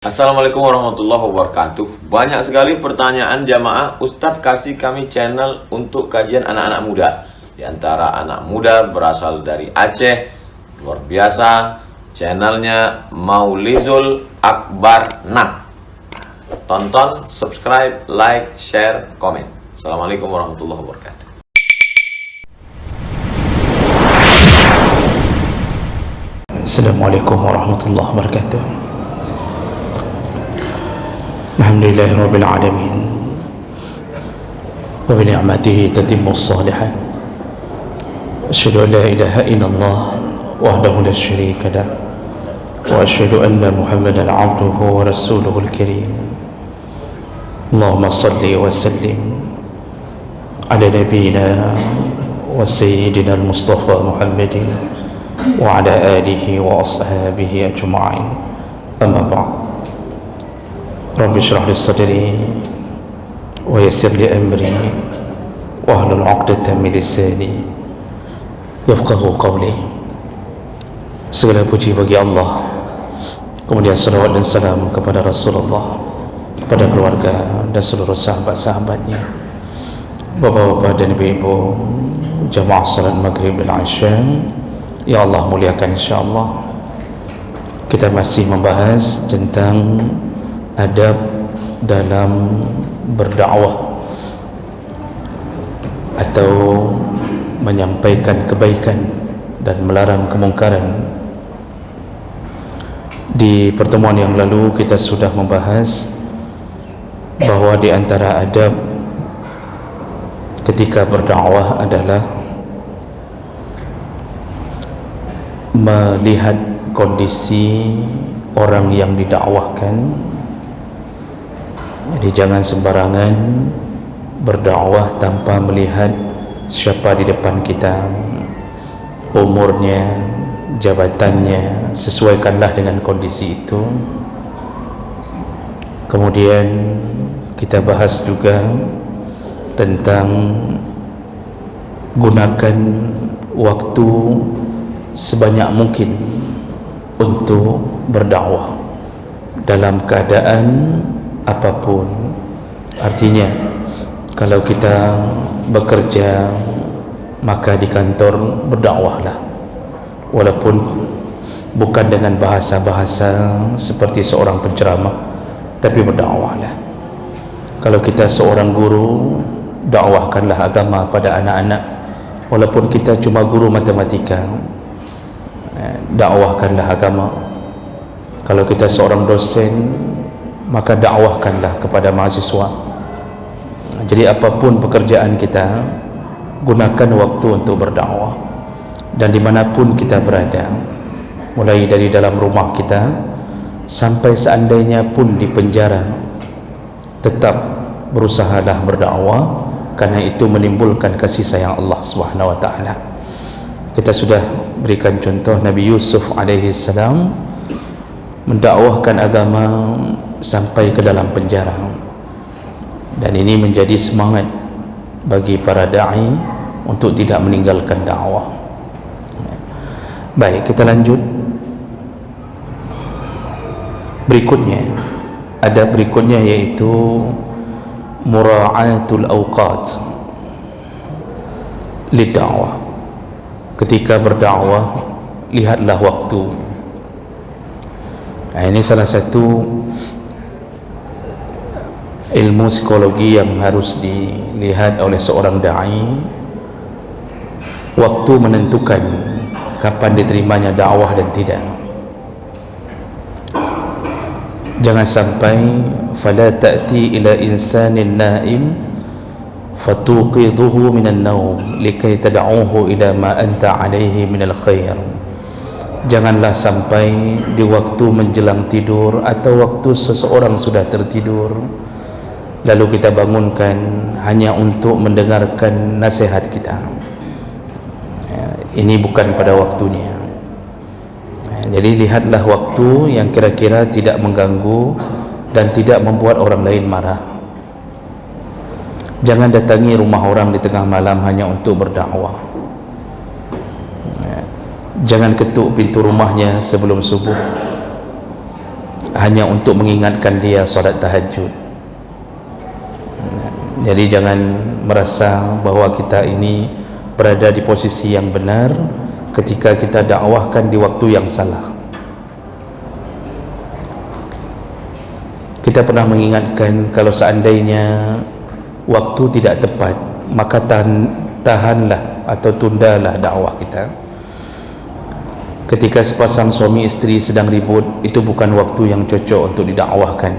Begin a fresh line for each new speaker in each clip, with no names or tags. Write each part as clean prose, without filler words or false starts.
Assalamualaikum warahmatullahi wabarakatuh. Banyak sekali pertanyaan jamaah, Ustadz kasih kami channel untuk kajian anak-anak muda. Di antara anak muda berasal dari Aceh, luar biasa. Channelnya Maulizul Akbar Nak. Tonton, subscribe, like, share, komen. Assalamualaikum warahmatullahi wabarakatuh.
Assalamualaikum warahmatullahi wabarakatuh. Alhamdulillahi rabbil alamin wa bi ni'matihi tatimmu as-salihat. Asyhadu an la ilaha illallah wahdahu la syarika lah wa asyhadu anna Muhammadan 'abduhu wa rasuluhul karim. Allahumma shalli wa sallim ala nabiyyina wa sayyidina al-Mustafa Muhammadin wa ala alihi wa ashabihi ajma'in. Amma ba'd. Rabbi shrah li sadri wa yassir li amri wahlul 'uqdatam min lisani yafqahu qawli. Segala puji bagi Allah, kemudian salawat dan salam kepada Rasulullah, kepada keluarga dan seluruh sahabat-sahabatnya, bapak-bapak dan ibu-ibu, jamaah salat maghrib dan isya. Ya Allah muliakan insyaAllah. Kita masih membahas tentang adab dalam berdakwah atau menyampaikan kebaikan dan melarang kemungkaran. Di pertemuan yang lalu kita sudah membahas bahawa di antara adab ketika berdakwah adalah melihat kondisi orang yang didakwahkan. Jadi jangan sembarangan berdakwah tanpa melihat siapa di depan kita, umurnya, jabatannya, sesuaikanlah dengan kondisi itu. Kemudian kita bahas juga tentang gunakan waktu sebanyak mungkin untuk berdakwah dalam keadaan apapun. Artinya kalau kita bekerja, maka di kantor berdakwahlah, walaupun bukan dengan bahasa-bahasa seperti seorang penceramah, tapi berdakwahlah. Kalau kita seorang guru, dakwahkanlah agama pada anak-anak, walaupun kita cuma guru matematika, dakwahkanlah agama. Kalau kita seorang dosen, maka dakwahkanlah kepada mahasiswa. Jadi apapun pekerjaan kita, gunakan waktu untuk berdakwah. Dan dimanapun kita berada, mulai dari dalam rumah kita sampai seandainya pun di penjara, tetap berusahalah berdakwah, karena itu menimbulkan kasih sayang Allah Subhanahu wa taala. Kita sudah berikan contoh Nabi Yusuf alaihi salam mendakwahkan agama sampai ke dalam penjara, dan ini menjadi semangat bagi para da'i untuk tidak meninggalkan dakwah. Baik, kita lanjut. Berikutnya, adab berikutnya yaitu mura'atul awqat lidakwah. Ketika berdakwah, lihatlah waktu. Ini salah satu ilmu psikologi yang harus dilihat oleh seorang da'i. Waktu menentukan kapan diterimanya dakwah dan tidak. Jangan sampai fala ta'ti ila insanin na'im fatuqidhuhu minan naum likai tad'uhu ila ma anta alaihi minal khair. Janganlah sampai di waktu menjelang tidur atau waktu seseorang sudah tertidur, lalu kita bangunkan hanya untuk mendengarkan nasihat kita. Ini bukan pada waktunya. Jadi lihatlah waktu yang kira-kira tidak mengganggu dan tidak membuat orang lain marah. Jangan datangi rumah orang di tengah malam hanya untuk berdakwah. Jangan ketuk pintu rumahnya sebelum subuh. hanya untuk mengingatkan dia solat tahajud. Jadi jangan merasa bahawa kita ini berada di posisi yang benar ketika kita dakwahkan di waktu yang salah. Kita pernah mengingatkan kalau seandainya waktu tidak tepat, maka tahanlah atau tundalah dakwah kita. Ketika sepasang suami isteri sedang ribut, itu bukan waktu yang cocok untuk didakwahkan.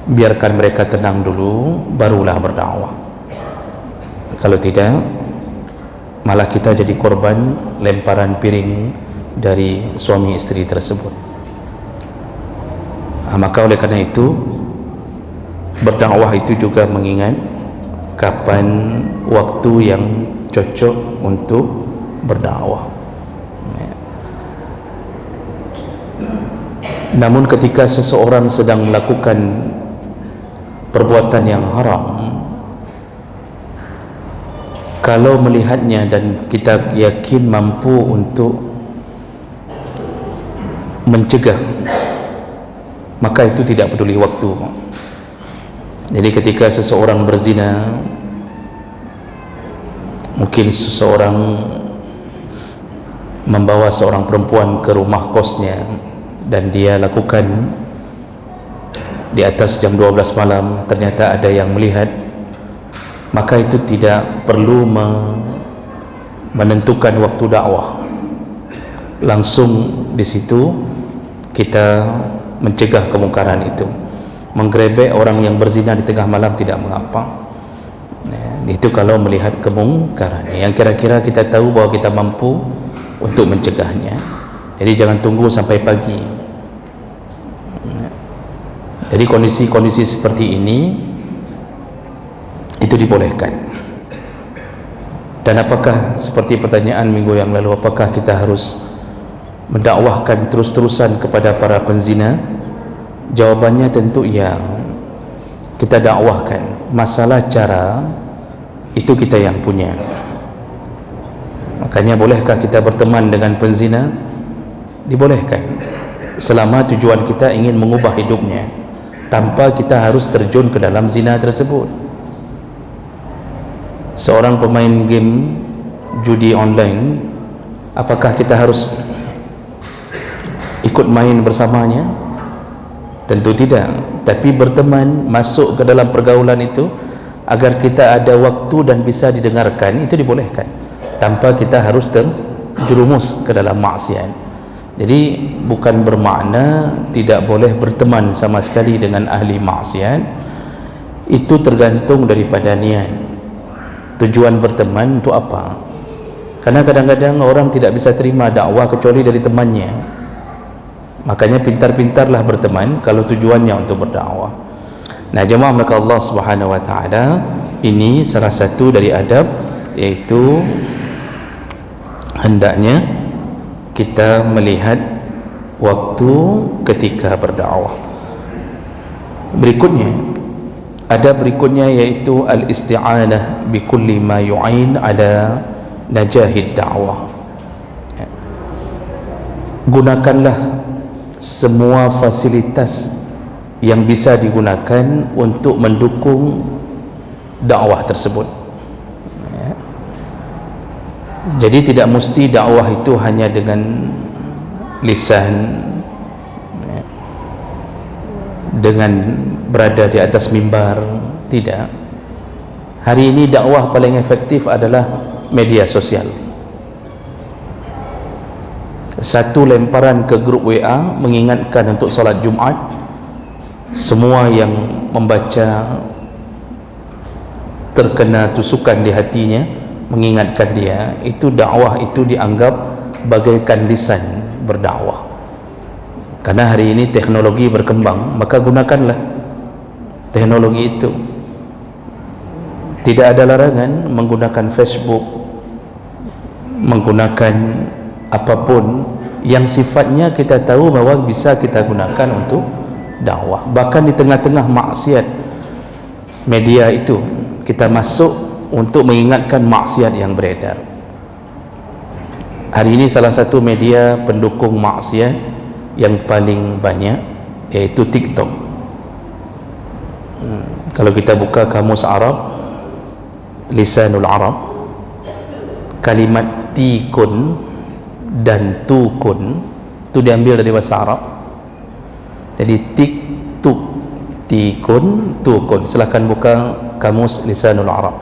Biarkan mereka tenang dulu, barulah berdakwah. Kalau tidak, malah kita jadi korban lemparan piring dari suami isteri tersebut. Maka oleh karena itu, berdakwah itu juga mengingat kapan waktu yang cocok untuk berdakwah. Namun ketika seseorang sedang melakukan perbuatan yang haram, kalau melihatnya dan kita yakin mampu untuk mencegah, maka itu tidak peduli waktu. Jadi ketika seseorang berzina, mungkin seseorang membawa seorang perempuan ke rumah kosnya dan dia lakukan di atas jam 12 malam, ternyata ada yang melihat, maka itu tidak perlu menentukan waktu dakwah. Langsung di situ kita mencegah kemungkaran itu. Menggerebek orang yang berzina di tengah malam tidak mengapa. Itu kalau melihat kemungkaran yang kira-kira kita tahu bahawa kita mampu untuk mencegahnya. Jadi jangan tunggu sampai pagi. Jadi kondisi-kondisi seperti ini itu dibolehkan. Dan apakah seperti pertanyaan minggu yang lalu, apakah kita harus mendakwahkan terus-terusan kepada para penzina? Jawabannya tentu ya, kita dakwahkan. Masalah cara itu kita yang punya. Makanya bolehkah kita berteman dengan penzina? Dibolehkan, selama tujuan kita ingin mengubah hidupnya, tanpa kita harus terjun ke dalam zina tersebut. Seorang pemain game judi online, apakah kita harus ikut main bersamanya? Tentu tidak. Tapi berteman, masuk ke dalam pergaulan itu agar kita ada waktu dan bisa didengarkan, itu dibolehkan, tanpa kita harus terjerumus ke dalam maksiat. Jadi bukan bermakna tidak boleh berteman sama sekali dengan ahli maksiat. Itu tergantung daripada niat. Tujuan berteman untuk apa? Karena kadang-kadang orang tidak bisa terima dakwah kecuali dari temannya. Makanya pintar-pintarlah berteman kalau tujuannya untuk berdakwah. Nah, jemaah maka Allah Subhanahu wa taala, ini salah satu dari adab, yaitu hendaknya kita melihat waktu ketika berdakwah. Berikutnya, adab berikutnya yaitu al-isti'anah bi kulli ma yu'in ala najahid dakwah. Gunakanlah semua fasilitas yang bisa digunakan untuk mendukung dakwah tersebut. Jadi tidak mesti dakwah itu hanya dengan lisan, dengan berada di atas mimbar. Tidak. Hari ini dakwah paling efektif adalah media sosial. Satu lemparan ke grup WA mengingatkan untuk salat Jumaat, semua yang membaca terkena tusukan di hatinya, mengingatkan dia. Itu dakwah itu dianggap bagaikan lisan berdakwah. Karena hari ini teknologi berkembang, maka gunakanlah teknologi itu. Tidak ada larangan menggunakan Facebook, menggunakan apapun yang sifatnya kita tahu bahwa bisa kita gunakan untuk dakwah. Bahkan di tengah-tengah maksiat, media itu kita masuk untuk mengingatkan maksiat yang beredar. Hari ini salah satu media pendukung maksiat yang paling banyak yaitu TikTok. Kalau kita buka kamus Arab, Lisanul Arab, kalimat tikun dan tukun itu diambil dari bahasa Arab. Jadi tiktuk, tikun, tukun. Silahkan buka kamus Lisanul Arab.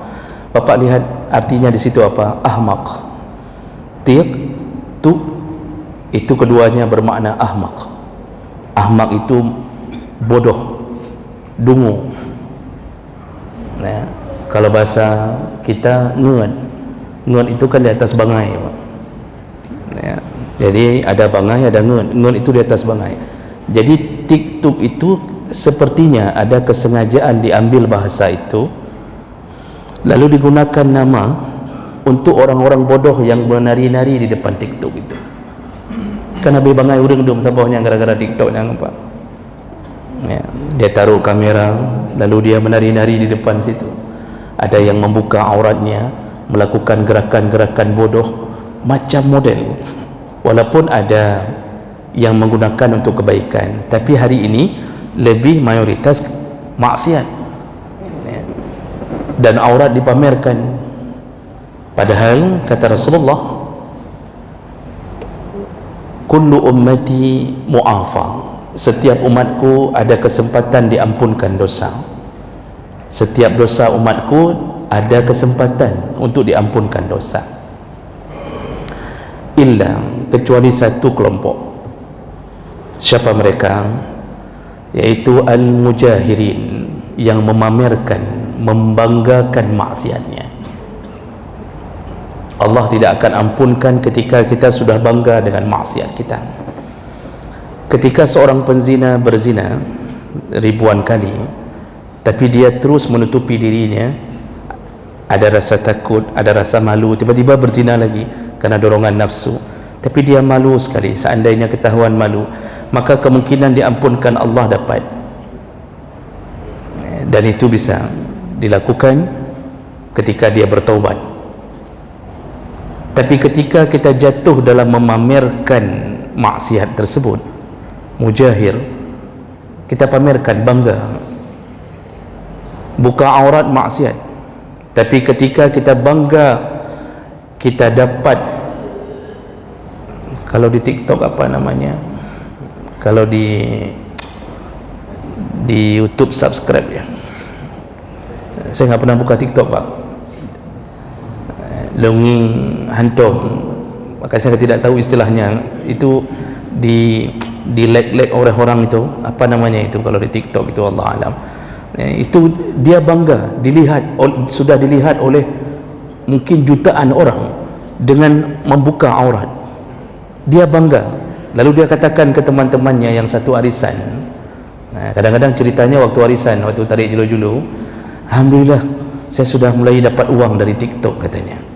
Bapak lihat artinya di situ apa? Ahmaq. Tik, tuk, itu keduanya bermakna ahmaq. Ahmaq itu bodoh, dungu. Nah, kalau bahasa kita ngun, ngun itu kan di atas bangai, Pak. Ya, jadi ada bangai, ada ngun. Ngun itu di atas bangai. Jadi TikTok itu sepertinya ada kesengajaan diambil bahasa itu lalu digunakan nama untuk orang-orang bodoh yang menari-nari di depan TikTok itu. Kan habis bangai udung-udung sabahnya gara-gara TikToknya, Pak. Ya, dia taruh kamera lalu dia menari-nari di depan situ. Ada yang membuka auratnya, melakukan gerakan-gerakan bodoh macam model. Walaupun ada yang menggunakan untuk kebaikan, tapi hari ini lebih mayoritas maksiat, ya. Dan aurat dipamerkan. Padahal kata Rasulullah, kullu ummati mu'afa, setiap umatku ada kesempatan diampunkan dosa. Setiap dosa umatku ada kesempatan untuk diampunkan dosa, illa, kecuali satu kelompok. Siapa mereka? Yaitu al-mujahirin, yang memamerkan, membanggakan maksiatnya. Allah tidak akan ampunkan ketika kita sudah bangga dengan maksiat kita. Ketika seorang penzina berzina ribuan kali, tapi dia terus menutupi dirinya, ada rasa takut, ada rasa malu, tiba-tiba berzina lagi karena dorongan nafsu, tapi dia malu sekali. Seandainya ketahuan malu, maka kemungkinan diampunkan Allah dapat, dan itu bisa dilakukan ketika dia bertaubat. Tapi ketika kita jatuh dalam memamerkan maksiat tersebut, mujahir, kita pamerkan, bangga, buka aurat maksiat, tapi ketika kita bangga kita dapat, kalau di TikTok apa namanya, kalau di YouTube subscribe ya. Saya nggak pernah buka TikTok, Pak. Longing hantum, maka saya tidak tahu istilahnya itu, di like oleh orang itu, apa namanya itu kalau di TikTok itu, Allah alam. Itu dia bangga, sudah dilihat oleh mungkin jutaan orang dengan membuka aurat. Dia bangga, lalu dia katakan ke teman-temannya yang satu arisan. Nah, kadang-kadang ceritanya waktu arisan, waktu tarik julu-julu, alhamdulillah saya sudah mulai dapat uang dari TikTok, katanya.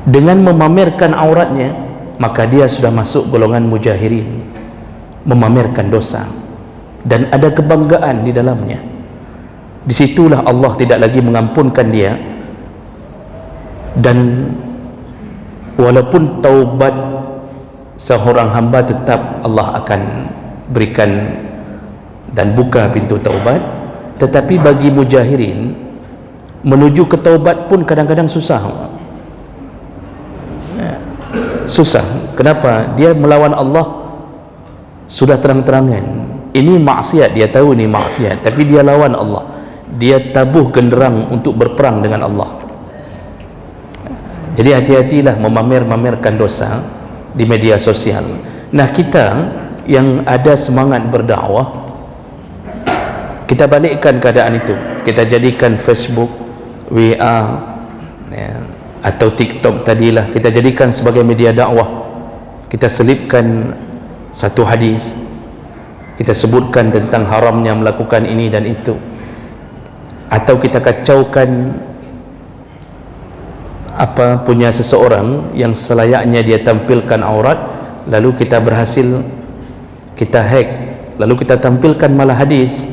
Dengan memamerkan auratnya, maka dia sudah masuk golongan mujahirin, memamerkan dosa, dan ada kebanggaan di dalamnya. Disitulah Allah tidak lagi mengampunkan dia, dan walaupun taubat seorang hamba tetap Allah akan berikan dan buka pintu taubat. Tetapi bagi mujahirin, menuju ke taubat pun kadang-kadang susah. Susah. Kenapa? Dia melawan Allah sudah terang-terangan. Ini maksiat, dia tahu ini maksiat, tapi dia lawan Allah. Dia tabuh genderang untuk berperang dengan Allah. Jadi hati-hatilah memamerkan dosa di media sosial. Nah, kita yang ada semangat berdakwah, kita balikkan keadaan itu. Kita jadikan Facebook, WA, ya, atau TikTok tadilah, kita jadikan sebagai media dakwah. Kita selipkan satu hadis, kita sebutkan tentang haramnya melakukan ini dan itu, atau kita kacaukan apa punya seseorang yang selayaknya dia tampilkan aurat, lalu kita berhasil kita hack, lalu kita tampilkan malah hadis.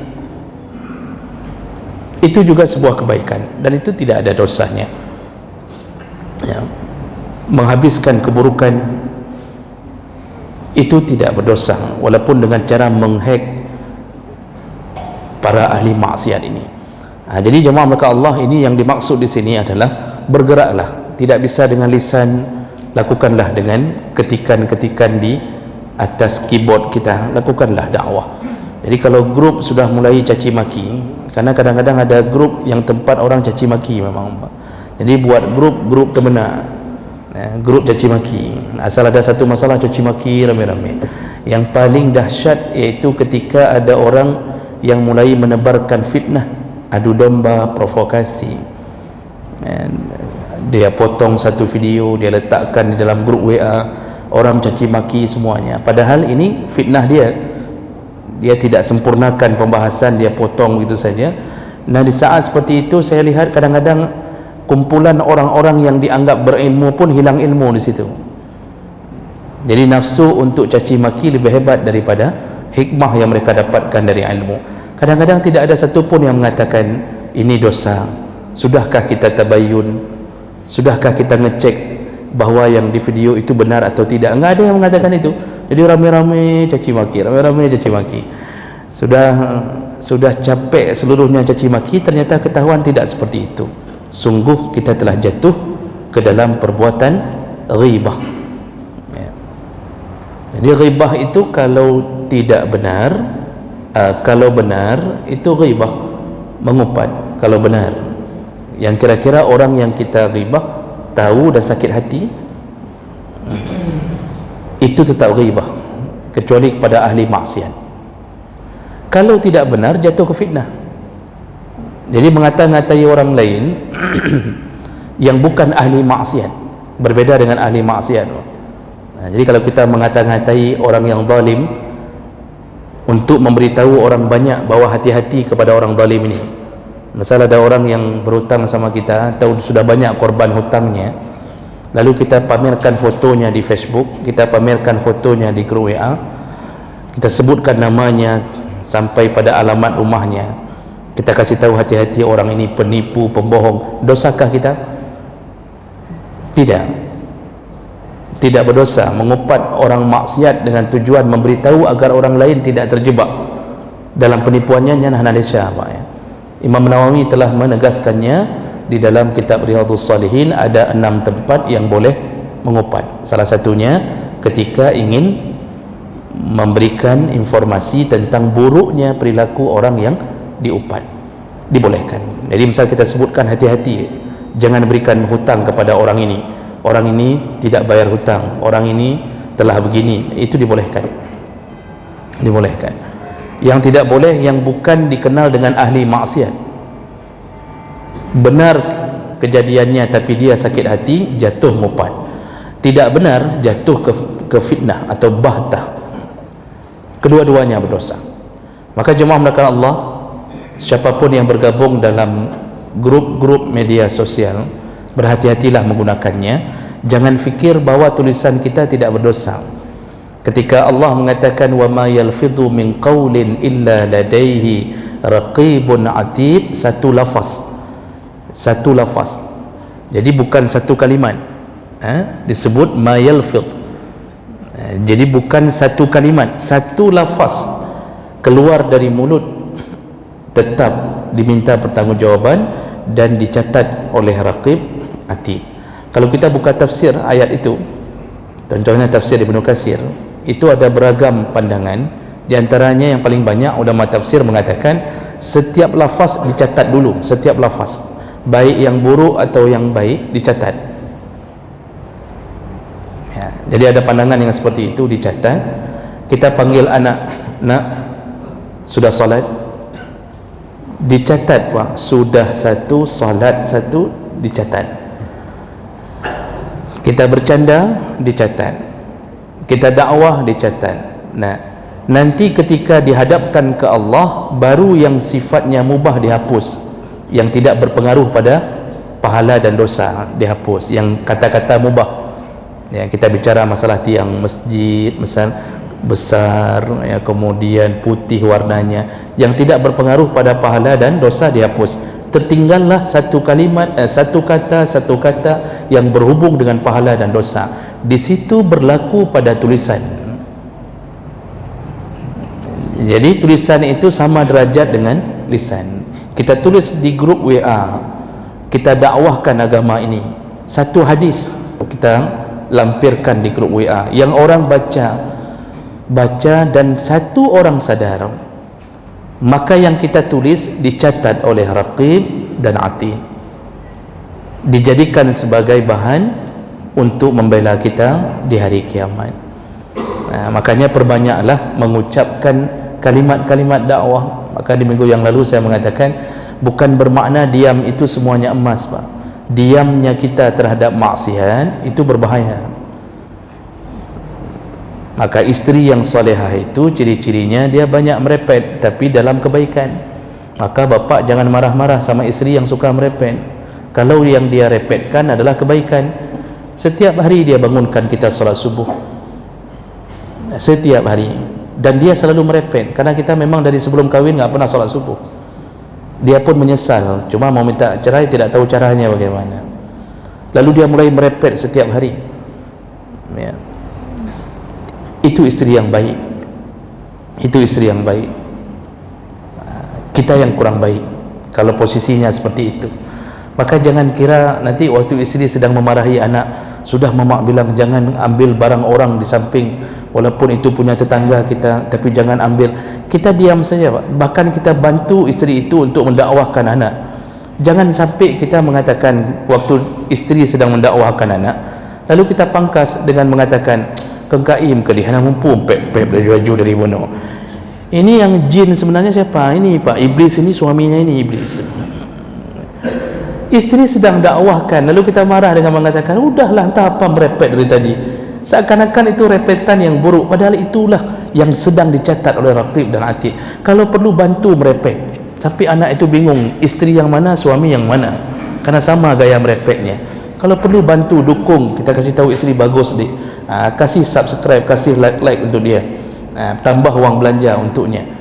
Itu juga sebuah kebaikan, dan itu tidak ada dosanya, ya. Menghabiskan keburukan itu tidak berdosa walaupun dengan cara menghack para ahli maksiat ini. Jadi jemaah maka Allah, ini yang dimaksud di sini adalah bergeraklah, tidak bisa dengan lisan, lakukanlah dengan ketikan-ketikan di atas keyboard kita, lakukanlah dakwah. Jadi kalau grup sudah mulai caci maki, karena kadang-kadang ada grup yang tempat orang caci maki memang, jadi buat grup kebenar, grup caci maki. Asal ada satu masalah caci maki rame-rame. Yang paling dahsyat iaitu ketika ada orang yang mulai menebarkan fitnah, adu domba, provokasi. Dia potong satu video, dia letakkan di dalam grup WA, orang caci maki semuanya, padahal ini fitnah dia tidak sempurnakan pembahasan, dia potong begitu saja. Nah, di saat seperti itu saya lihat kadang-kadang kumpulan orang-orang yang dianggap berilmu pun hilang ilmu di situ. Jadi nafsu untuk caci maki lebih hebat daripada hikmah yang mereka dapatkan dari ilmu. Kadang-kadang tidak ada satu pun yang mengatakan ini dosa. Sudahkah kita tabayyun? Sudahkah kita ngecek bahawa yang di video itu benar atau tidak? Enggak ada yang mengatakan itu. Jadi rame-rame caci maki, rame-rame caci maki. Sudah capek seluruhnya caci maki, ternyata ketahuan tidak seperti itu. Sungguh kita telah jatuh ke dalam perbuatan ghibah. Jadi ghibah itu kalau tidak benar, kalau benar itu ghibah, mengumpat. Kalau benar, yang kira-kira orang yang kita ghibah tahu dan sakit hati, itu tetap ghibah, kecuali kepada ahli maksiat. Kalau tidak benar, jatuh ke fitnah. Jadi mengata-ngatai orang lain yang bukan ahli maksiat, berbeda dengan ahli maksiat. Jadi kalau kita mengata-ngatai orang yang zalim untuk memberitahu orang banyak bahawa hati-hati kepada orang zalim ini. Misal ada orang yang berhutang sama kita, tahu sudah banyak korban hutangnya, lalu kita pamerkan fotonya di Facebook, kita pamerkan fotonya di grup WA, kita sebutkan namanya sampai pada alamat rumahnya, kita kasih tahu hati-hati orang ini penipu, pembohong. Dosakah kita? Tidak berdosa mengupat orang maksiat dengan tujuan memberitahu agar orang lain tidak terjebak dalam penipuannya. Imam Nawawi telah menegaskannya di dalam kitab Riyadhus Shalihin. Ada 6 tempat yang boleh mengupat. Salah satunya ketika ingin memberikan informasi tentang buruknya perilaku orang yang diupat, dibolehkan. Jadi misal kita sebutkan hati-hati, jangan berikan hutang kepada orang ini, orang ini tidak bayar hutang, orang ini telah begini, itu dibolehkan. Yang tidak boleh yang bukan dikenal dengan ahli maksiat, benar kejadiannya tapi dia sakit hati, jatuh mupat. Tidak benar, jatuh ke fitnah atau bahtah. Kedua-duanya berdosa. Maka jemaah melakukan Allah, siapapun yang bergabung dalam grup-grup media sosial, berhati-hatilah menggunakannya. Jangan fikir bahawa tulisan kita tidak berdosa. Ketika Allah mengatakan wa ma yalfidhu min qawlin illa ladaihi raqibun atid, satu lafaz, jadi bukan satu kalimat, disebut ma yalfidh. Jadi bukan satu kalimat, satu lafaz keluar dari mulut tetap diminta pertanggungjawaban dan dicatat oleh raqib atid. Kalau kita buka tafsir ayat itu, contohnya tafsir Ibnu Katsir, itu ada beragam pandangan. Di antaranya yang paling banyak ulama tafsir mengatakan setiap lafaz dicatat dulu, setiap lafaz, baik yang buruk atau yang baik dicatat. Ya, jadi ada pandangan yang seperti itu, dicatat. Kita panggil anak, nak sudah solat, dicatat Pak, sudah satu, solat satu, dicatat. Kita bercanda, dicatat. Kita dakwah, dicatat. Nah, nanti ketika dihadapkan ke Allah, baru yang sifatnya mubah dihapus, yang tidak berpengaruh pada pahala dan dosa dihapus, yang kata-kata mubah. Ya, kita bicara masalah tiang masjid misal besar, ya, kemudian putih warnanya, yang tidak berpengaruh pada pahala dan dosa dihapus. Tertinggallah satu kalimat, satu kata yang berhubung dengan pahala dan dosa. Di situ berlaku pada tulisan. Jadi tulisan itu sama derajat dengan lisan. Kita tulis di grup WA, kita dakwahkan agama ini, satu hadis kita lampirkan di grup WA yang orang baca dan satu orang sadar, maka yang kita tulis dicatat oleh raqib dan atid, dijadikan sebagai bahan untuk membela kita di hari kiamat. Makanya perbanyaklah mengucapkan kalimat-kalimat dakwah. Maka di minggu yang lalu saya mengatakan, bukan bermakna diam itu semuanya emas, Pak. Diamnya kita terhadap maksiat itu berbahaya. Maka isteri yang salihah itu ciri-cirinya dia banyak merepet tapi dalam kebaikan. Maka bapa jangan marah-marah sama isteri yang suka merepet. Kalau yang dia repetkan adalah kebaikan. Setiap hari dia bangunkan kita solat subuh, setiap hari, dan dia selalu merepet karena kita memang dari sebelum kahwin nggak pernah solat subuh. Dia pun menyesal, cuma mau minta cerai tidak tahu caranya bagaimana. Lalu dia mulai merepet setiap hari, ya. Itu istri yang baik, itu istri yang baik. Kita yang kurang baik kalau posisinya seperti itu. Maka jangan kira nanti waktu istri sedang memarahi anak, sudah mamak bilang jangan ambil barang orang di samping, walaupun itu punya tetangga kita, tapi jangan ambil. Kita diam saja, Pak. Bahkan kita bantu istri itu untuk mendakwahkan anak. Jangan sampai kita mengatakan waktu istri sedang mendakwahkan anak, lalu kita pangkas dengan mengatakan kengkaim ke dia, mumpung pep baju dari bono. Ini yang jin sebenarnya siapa? Ini Pak Iblis, ini suaminya, ini Iblis. Istri sedang dakwahkan, lalu kita marah dengan mengatakan udahlah entah apa merepet dari tadi, seakan-akan itu repetan yang buruk, padahal itulah yang sedang dicatat oleh raqib dan atid. Kalau perlu bantu merepet sampai anak itu bingung istri yang mana, suami yang mana, karena sama gaya merepetnya. Kalau perlu bantu dukung, kita kasih tahu istri bagus deh, kasih subscribe, kasih like untuk dia, tambah wang belanja untuknya.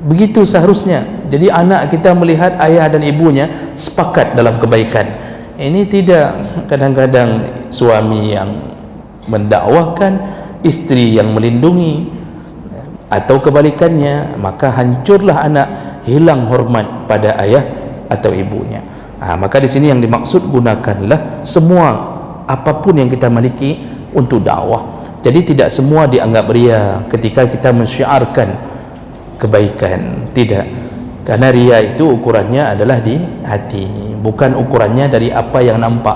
Begitu seharusnya. Jadi anak kita melihat ayah dan ibunya sepakat dalam kebaikan. Ini tidak, kadang-kadang suami yang mendakwahkan, istri yang melindungi, atau kebalikannya, maka hancurlah anak, hilang hormat pada ayah atau ibunya. Maka di sini yang dimaksud, gunakanlah semua apapun yang kita miliki untuk dakwah. Jadi tidak semua dianggap ria ketika kita mensyiarkan kebaikan, tidak. Karena ria itu ukurannya adalah di hati, bukan ukurannya dari apa yang nampak.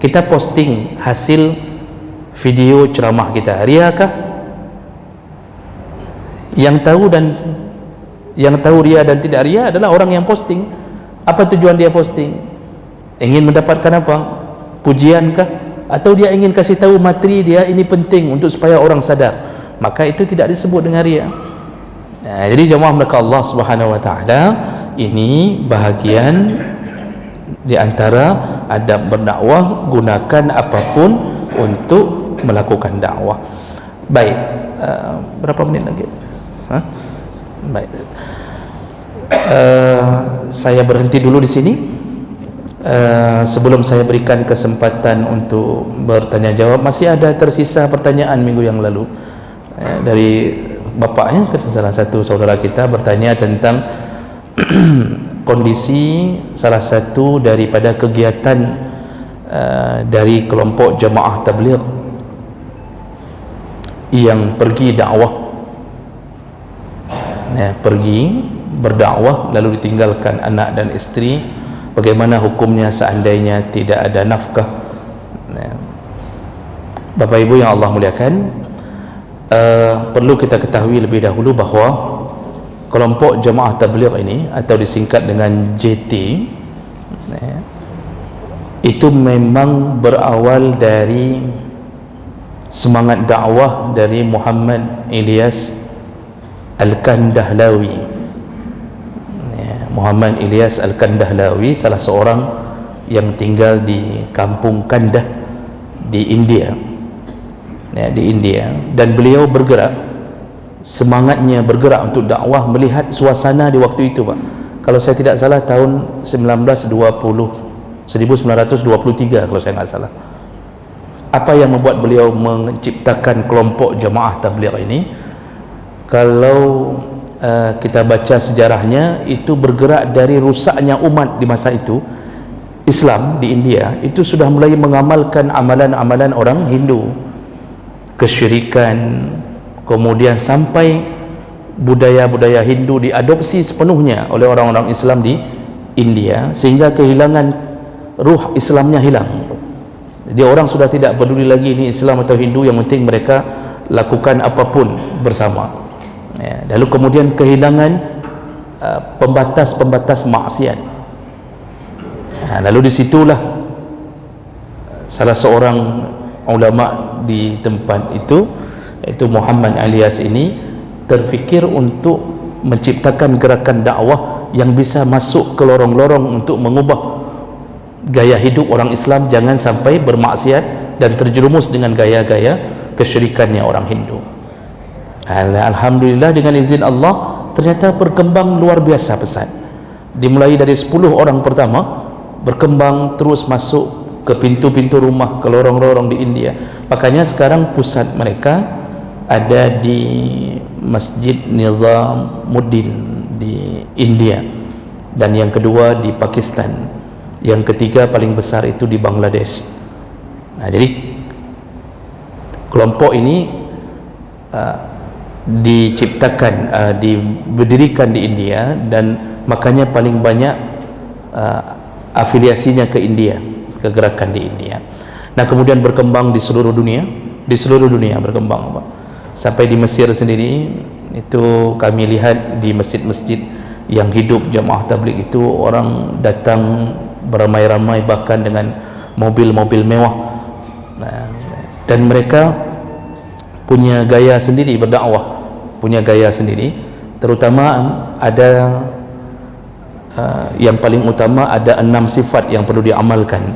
Kita posting hasil video ceramah kita, ria kah? Yang tahu ria dan tidak ria adalah orang yang posting. Apa tujuan dia posting? Ingin mendapatkan apa? Pujian kah? Atau dia ingin kasih tahu materi dia ini penting untuk supaya orang sadar? Maka itu tidak disebut dengan ria. Jadi jemaah mereka Allah Subhanahu wa taala, ini bahagian di antara adab berdakwah, gunakan apapun untuk melakukan dakwah. Baik, berapa menit lagi? Baik. Saya berhenti dulu di sini. Sebelum saya berikan kesempatan untuk bertanya jawab, masih ada tersisa pertanyaan minggu yang lalu dari bapaknya, salah satu saudara kita bertanya tentang kondisi salah satu daripada kegiatan dari kelompok jemaah tabligh yang pergi dakwah, pergi berdakwah lalu ditinggalkan anak dan isteri. Bagaimana hukumnya seandainya tidak ada nafkah? Bapak Ibu yang Allah muliakan, perlu kita ketahui lebih dahulu bahawa kelompok jemaah tabligh ini, atau disingkat dengan JT, itu memang berawal dari semangat dakwah dari Muhammad Ilyas Al-Kandahlawi. Muhammad Ilyas Al-Kandahlawi salah seorang yang tinggal di kampung Kandah di India, dan beliau bergerak, semangatnya bergerak untuk dakwah melihat suasana di waktu itu, Pak. Kalau saya tidak salah tahun 1923 kalau saya nggak salah. Apa yang membuat beliau menciptakan kelompok jemaah tabligh ini? kalau kita baca sejarahnya, itu bergerak dari rusaknya umat di masa itu. Islam di India itu sudah mulai mengamalkan amalan-amalan orang Hindu, kesyirikan, kemudian sampai budaya-budaya Hindu diadopsi sepenuhnya oleh orang-orang Islam di India, sehingga kehilangan ruh Islamnya hilang. Jadi orang sudah tidak peduli lagi ini Islam atau Hindu, yang penting mereka lakukan apapun bersama. Ya, lalu kemudian kehilangan pembatas-pembatas maksiat. Lalu disitulah salah seorang ulama di tempat itu, iaitu Muhammad Ilyas ini, terfikir untuk menciptakan gerakan dakwah yang bisa masuk ke lorong-lorong untuk mengubah gaya hidup orang Islam, jangan sampai bermaksiat dan terjerumus dengan gaya-gaya kesyirikannya orang Hindu. Alhamdulillah, dengan izin Allah ternyata berkembang luar biasa pesat. Dimulai dari 10 orang pertama, berkembang terus masuk ke pintu-pintu rumah, ke lorong-lorong di India. Makanya sekarang pusat mereka ada di Masjid Nizamuddin di India, dan yang kedua di Pakistan, yang ketiga paling besar itu di Bangladesh. Jadi kelompok ini diciptakan, didirikan di India, dan makanya paling banyak afiliasinya ke India, ke gerakan di India. Nah, kemudian berkembang di seluruh dunia, berkembang, Pak. Sampai di Mesir sendiri itu kami lihat di masjid-masjid yang hidup jamaah tabligh itu orang datang beramai-ramai, bahkan dengan mobil-mobil mewah. Nah, dan mereka punya gaya sendiri berdakwah, punya gaya sendiri. Terutama ada yang paling utama ada 6 sifat yang perlu diamalkan.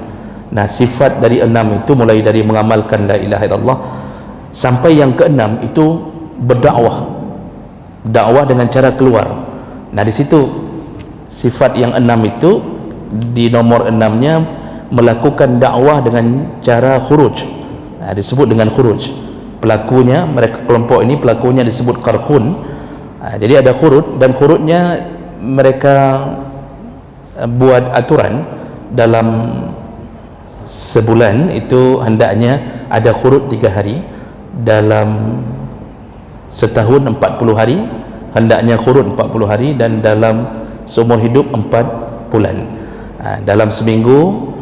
Nah, sifat dari 6 itu mulai dari mengamalkan la ilaha illallah sampai yang ke-6 itu berdakwah, dakwah dengan cara keluar. Nah, di situ sifat yang 6 itu di nomor 6-nya melakukan dakwah dengan cara khuruj. Nah, disebut dengan khuruj. Pelakunya, mereka kelompok ini pelakunya disebut qarqun. Jadi ada khuruj, dan khurujnya mereka buat aturan dalam sebulan itu hendaknya ada khurud 3 hari, dalam setahun 40 hari hendaknya khurud 40 hari, dan dalam seumur hidup 4 bulan. Dalam seminggu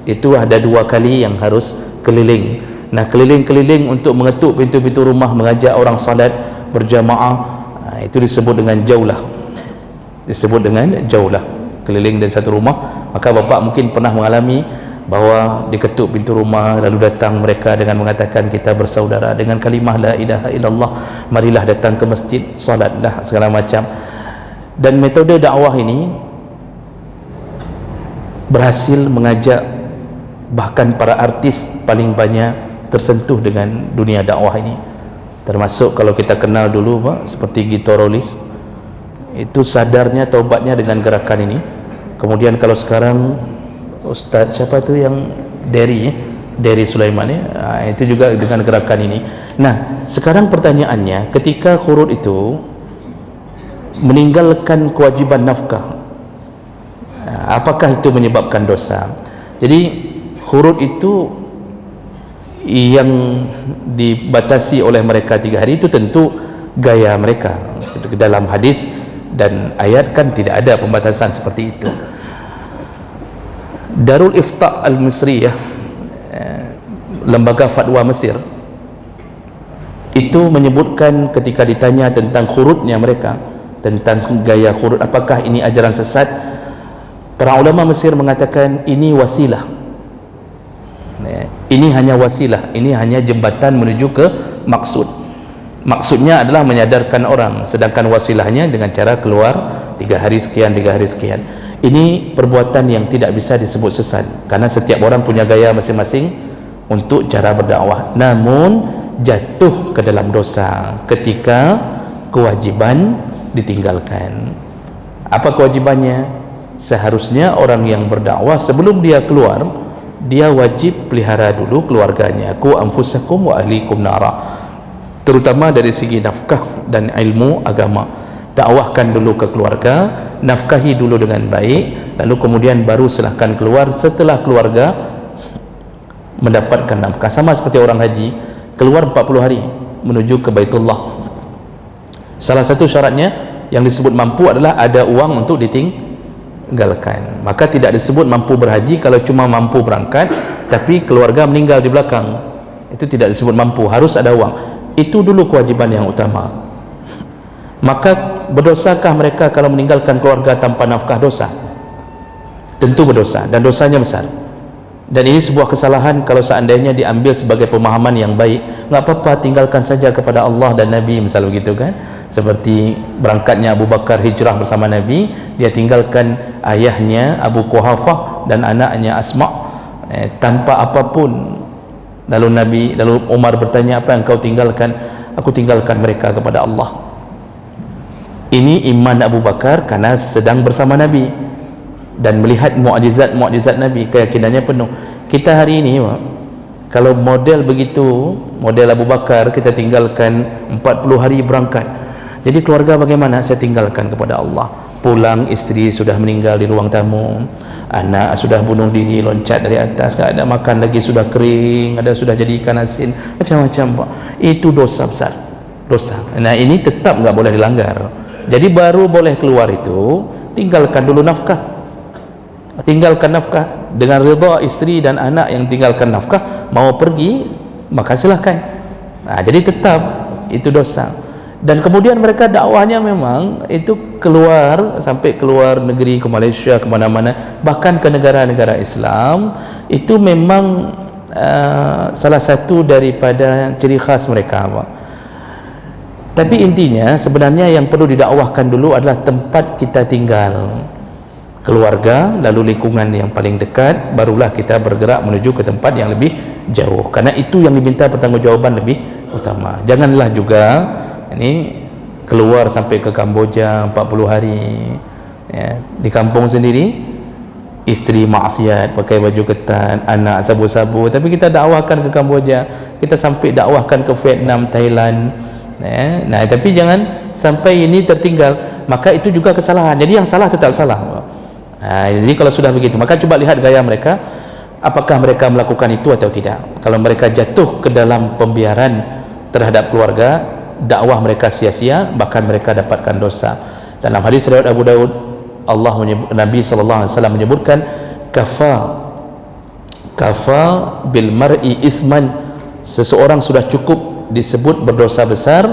itu ada 2 kali yang harus keliling. Nah, keliling-keliling untuk mengetuk pintu-pintu rumah, mengajak orang salat berjamaah, itu disebut dengan jaulah, keliling dari satu rumah. Maka bapak mungkin pernah mengalami bahawa diketuk pintu rumah, lalu datang mereka dengan mengatakan kita bersaudara dengan kalimah la ilaha illallah, marilah datang ke masjid, salatlah, segala macam. Dan metode dakwah ini berhasil mengajak bahkan para artis paling banyak tersentuh dengan dunia dakwah ini. Termasuk kalau kita kenal dulu, Pak, seperti Gito Rolis, itu sadarnya taubatnya dengan gerakan ini. Kemudian kalau sekarang Ustaz siapa tu yang Derry Sulaiman itu juga dengan gerakan ini. Nah, sekarang pertanyaannya, ketika khurud itu meninggalkan kewajiban nafkah, apakah itu menyebabkan dosa? Jadi khurud itu yang dibatasi oleh mereka 3 hari itu tentu gaya mereka. Dalam hadis dan ayat kan tidak ada pembatasan seperti itu. Darul Ifta' Al-Misriyah, lembaga fatwa Mesir, itu menyebutkan ketika ditanya tentang khurudnya mereka, tentang gaya khurud, apakah ini ajaran sesat, para ulama Mesir mengatakan ini wasilah, ini hanya wasilah, ini hanya jembatan menuju ke maksud. Maksudnya adalah menyadarkan orang, sedangkan wasilahnya dengan cara keluar 3 hari sekian, 3 hari sekian. Ini perbuatan yang tidak bisa disebut sesat, karena setiap orang punya gaya masing-masing untuk cara berdakwah. Namun jatuh ke dalam dosa ketika kewajiban ditinggalkan. Apa kewajibannya? Seharusnya orang yang berdakwah sebelum dia keluar, dia wajib pelihara dulu keluarganya. Qu anfusakum wa ahlikum nara. terutama dari segi nafkah dan ilmu agama. Dakwahkan dulu ke keluarga, nafkahi dulu dengan baik, lalu kemudian baru silahkan keluar setelah keluarga mendapatkan nafkah. Sama seperti orang haji keluar 40 hari menuju ke Baitullah, salah satu syaratnya yang disebut mampu adalah ada uang untuk ditinggalkan. Maka tidak disebut mampu berhaji kalau cuma mampu berangkat tapi keluarga meninggal di belakang, itu tidak disebut mampu, harus ada uang. Itu dulu kewajiban yang utama. Maka berdosakah mereka kalau meninggalkan keluarga tanpa nafkah? Dosa, tentu berdosa, dan dosanya besar. Dan ini sebuah kesalahan kalau seandainya diambil sebagai pemahaman yang baik. Nggak apa-apa, tinggalkan saja kepada Allah dan Nabi, misal begitu kan. Seperti berangkatnya Abu Bakar hijrah bersama Nabi, dia tinggalkan ayahnya Abu Quhafah dan anaknya Asma tanpa apapun. Lalu Umar bertanya, apa yang kau tinggalkan? Aku tinggalkan mereka kepada Allah. Ini iman Abu Bakar karena sedang bersama Nabi dan melihat mukjizat Nabi, keyakinannya penuh. Kita hari ini kalau model begitu, model Abu Bakar, kita tinggalkan 40 hari berangkat. Jadi keluarga bagaimana? Saya tinggalkan kepada Allah. Pulang, istri sudah meninggal di ruang tamu, anak sudah bunuh diri, loncat dari atas, tak ada makan lagi, sudah kering, ada sudah jadi ikan asin, macam-macam Pak. Itu dosa besar, dosa. Nah ini tetap nggak boleh dilanggar. Jadi baru boleh keluar itu tinggalkan dulu nafkah, tinggalkan nafkah dengan redha istri dan anak yang tinggalkan nafkah, mau pergi maka silahkan. Nah, jadi tetap itu dosa. Dan kemudian mereka dakwahnya memang itu keluar, sampai keluar negeri, ke Malaysia, kemana-mana, bahkan ke negara-negara Islam. Itu memang salah satu daripada ciri khas mereka Pak. Tapi intinya sebenarnya yang perlu didakwahkan dulu adalah tempat kita tinggal, keluarga, lalu lingkungan yang paling dekat, barulah kita bergerak menuju ke tempat yang lebih jauh, karena itu yang diminta pertanggungjawaban lebih utama. Janganlah juga ini keluar sampai ke Kamboja 40 hari ya, di kampung sendiri istri maksiat, pakai baju ketat, anak sabu-sabu, tapi kita dakwahkan ke Kamboja, kita sampai dakwahkan ke Vietnam, Thailand ya. Nah tapi jangan sampai ini tertinggal, maka itu juga kesalahan. Jadi yang salah tetap salah. Nah, jadi kalau sudah begitu, maka coba lihat gaya mereka, apakah mereka melakukan itu atau tidak. Kalau mereka jatuh ke dalam pembiaran terhadap keluarga, dakwah mereka sia-sia, bahkan mereka dapatkan dosa. Dalam hadis riwayat Abu Daud, Nabi SAW menyebutkan, kafa bil mar'i isman, seseorang sudah cukup disebut berdosa besar,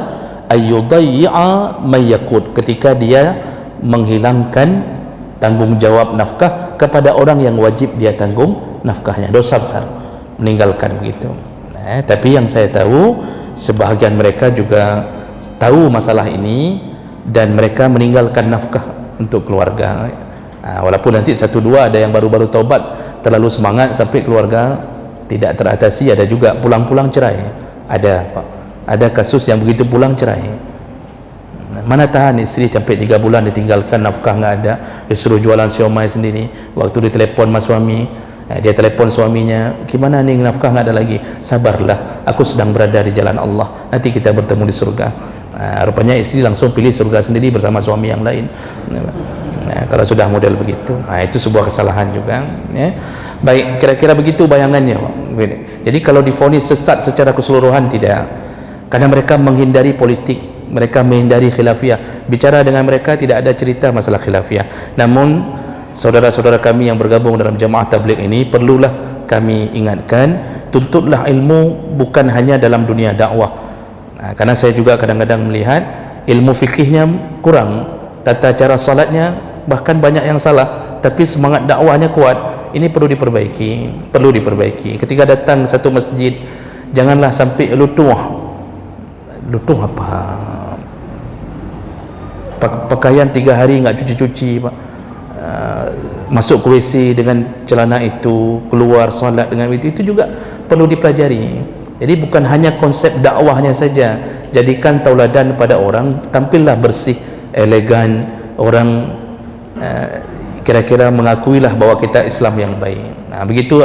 ayyudayya mayyakut, ketika dia menghilangkan tanggungjawab nafkah kepada orang yang wajib dia tanggung nafkahnya. Dosa besar meninggalkan begitu. Tapi yang saya tahu, sebahagian mereka juga tahu masalah ini dan mereka meninggalkan nafkah untuk keluarga. Walaupun nanti satu dua ada yang baru-baru taubat, terlalu semangat sampai keluarga tidak teratasi, ada juga pulang-pulang cerai. Ada kasus yang begitu, pulang cerai. Mana tahan istri sampai 3 bulan ditinggalkan, nafkah nggak ada, disuruh jualan siomay sendiri. Waktu ditelepon mas suami, dia telepon suaminya, gimana nih, nafkah nggak ada lagi. Sabarlah, aku sedang berada di jalan Allah, nanti kita bertemu di surga. Rupanya istri langsung pilih surga sendiri bersama suami yang lain. Kalau sudah model begitu, itu sebuah kesalahan juga ya. Baik, kira-kira begitu bayangannya Pak. Jadi kalau divonis sesat secara keseluruhan, tidak, karena mereka menghindari politik, mereka menghindari khilafiyah. Bicara dengan mereka tidak ada cerita masalah khilafiyah. Namun saudara-saudara kami yang bergabung dalam jamaah tabligh ini, perlulah kami ingatkan, tuntutlah ilmu bukan hanya dalam dunia dakwah. Karena saya juga kadang-kadang melihat ilmu fikihnya kurang, tata cara salatnya bahkan banyak yang salah, tapi semangat dakwahnya kuat. Ini perlu diperbaiki. Ketika datang ke satu masjid, janganlah sampai lutuh apa, pakaian 3 hari nggak cuci-cuci Pak, masuk ke WC dengan celana itu, keluar salat dengan itu juga perlu dipelajari. Jadi bukan hanya konsep dakwahnya saja, jadikan tauladan pada orang, tampillah bersih, elegan, orang kira-kira mengakuilah bahwa kita Islam yang baik. Nah begitu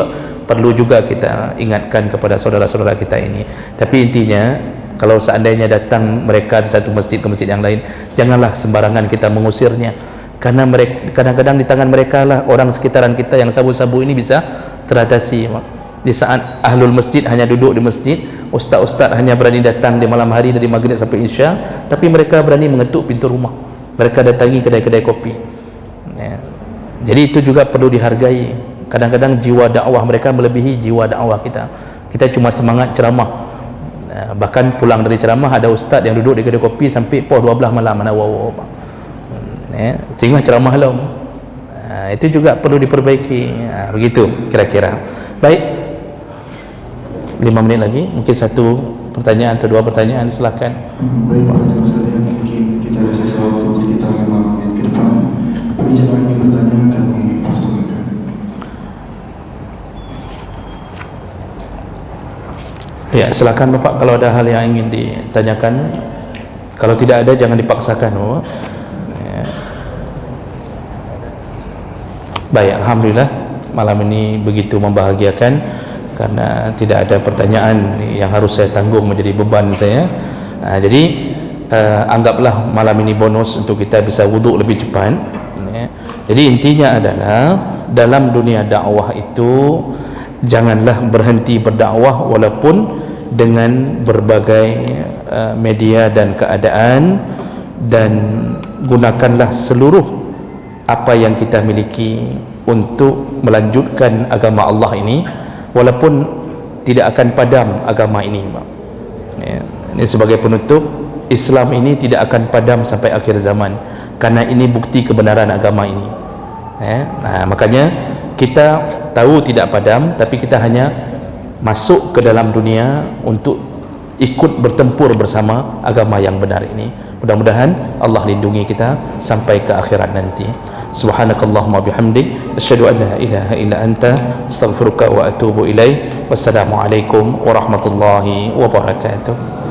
perlu juga kita ingatkan kepada saudara-saudara kita ini. Tapi intinya Kalau seandainya datang mereka di satu masjid ke masjid yang lain, janganlah sembarangan kita mengusirnya, karena mereka kadang-kadang di tangan mereka lah orang sekitaran kita yang sabu-sabu ini bisa teratasi. Di saat ahlul masjid hanya duduk di masjid, ustaz-ustaz hanya berani datang di malam hari dari maghrib sampai isya, tapi mereka berani mengetuk pintu rumah, mereka datangi kedai-kedai kopi. Ya. Jadi itu juga perlu dihargai. Kadang-kadang jiwa dakwah mereka melebihi jiwa dakwah kita. Kita cuma semangat ceramah. Bahkan pulang dari ceramah ada ustaz yang duduk di kedai kopi sampai pukul 12 malam mana sehingga ceramah lah. Itu juga perlu diperbaiki. Begitu kira-kira. Baik, 5 menit lagi, mungkin satu pertanyaan atau dua pertanyaan, silakan.
Baik Pak Raja Ustaz, mungkin kita ada sisa waktu sekitar 5 menit ke depan. Bagi jemaah yang bertanya kami persilakan.
Ya, silakan Bapak kalau ada hal yang ingin ditanyakan. Kalau tidak ada jangan dipaksakan Bapak. Ya. Baik, alhamdulillah malam ini begitu membahagiakan karena tidak ada pertanyaan yang harus saya tanggung menjadi beban saya. Jadi anggaplah malam ini bonus untuk kita bisa wuduk lebih cepat. Jadi intinya adalah dalam dunia dakwah itu janganlah berhenti berdakwah walaupun dengan berbagai media dan keadaan, dan gunakanlah seluruh apa yang kita miliki untuk melanjutkan agama Allah ini, walaupun tidak akan padam agama ini. Ya. Ini sebagai penutup, Islam ini tidak akan padam sampai akhir zaman, karena ini bukti kebenaran agama ini. Ya. Makanya kita tahu tidak padam, tapi kita hanya masuk ke dalam dunia untuk ikut bertempur bersama agama yang benar ini. Mudah-mudahan Allah lindungi kita sampai ke akhirat nanti. Subhanakallahumma bihamdik, asyhadu an la ilaha illa anta, astaghfiruka wa atubu ilaik. Wassalamualaikum warahmatullahi wabarakatuh.